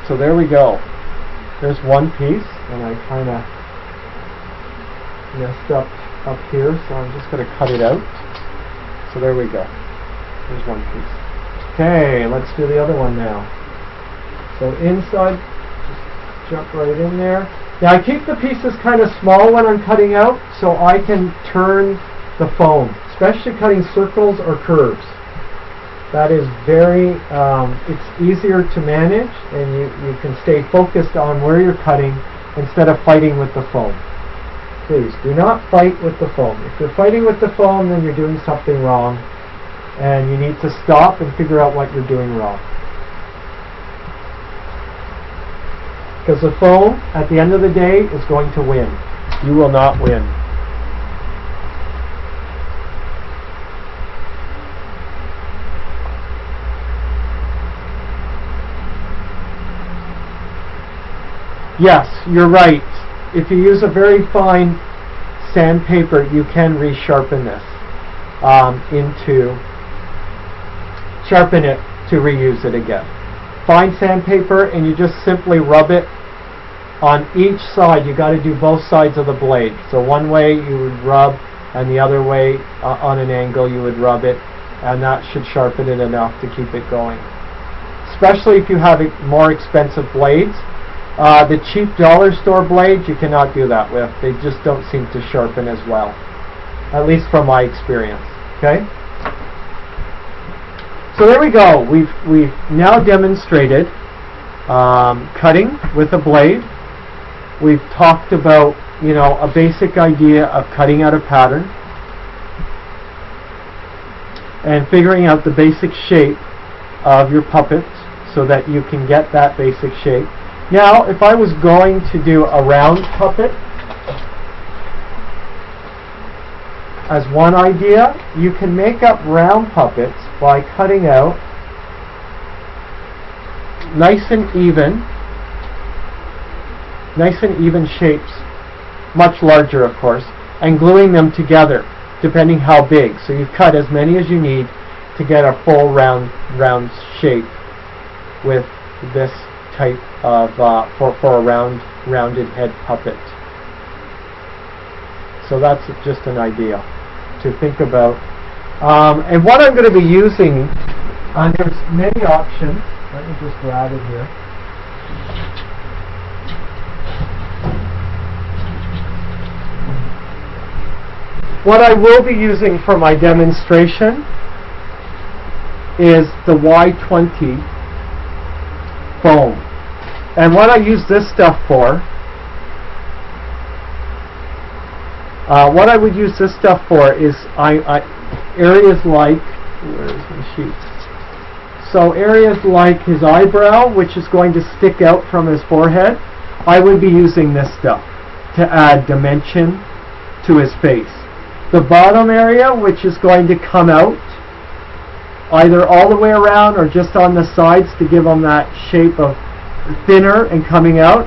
So there we go. There's one piece, and I kind of messed up here, so I'm just going to cut it out. So there we go. There's one piece. Okay, let's do the other one now. So inside, just jump right in there. Now I keep the pieces kind of small when I'm cutting out, so I can turn the foam, especially cutting circles or curves. That is very, it's easier to manage, and you can stay focused on where you're cutting instead of fighting with the foam. Please, do not fight with the foam. If you're fighting with the foam, then you're doing something wrong, and you need to stop and figure out what you're doing wrong. Because the foam, at the end of the day, is going to win. You will not win. Yes, you're right. If you use a very fine sandpaper, you can resharpen this sharpen it to reuse it again. Fine sandpaper, and you just simply rub it on each side. You got to do both sides of the blade. So one way you would rub, and the other way on an angle you would rub it, and that should sharpen it enough to keep it going. Especially if you have more expensive blades. The cheap dollar store blades, you cannot do that with. They just don't seem to sharpen as well, at least from my experience. Okay. So there we go. We've now demonstrated cutting with a blade. We've talked about, you know, a basic idea of cutting out a pattern and figuring out the basic shape of your puppet so that you can get that basic shape. Now, if I was going to do a round puppet as one idea, you can make up round puppets by cutting out nice and even shapes, much larger of course, and gluing them together depending how big. So you've cut as many as you need to get a full round shape with this type of for a rounded head puppet. So that's just an idea to think about. And what I'm going to be using, there's many options. Let me just grab it here. What I will be using for my demonstration is the Y20 foam. And what I use this stuff for, what I would use this stuff for is areas like, where's my sheet? So areas like his eyebrow, which is going to stick out from his forehead, I would be using this stuff to add dimension to his face. The bottom area, which is going to come out either all the way around or just on the sides to give him that shape of thinner and coming out,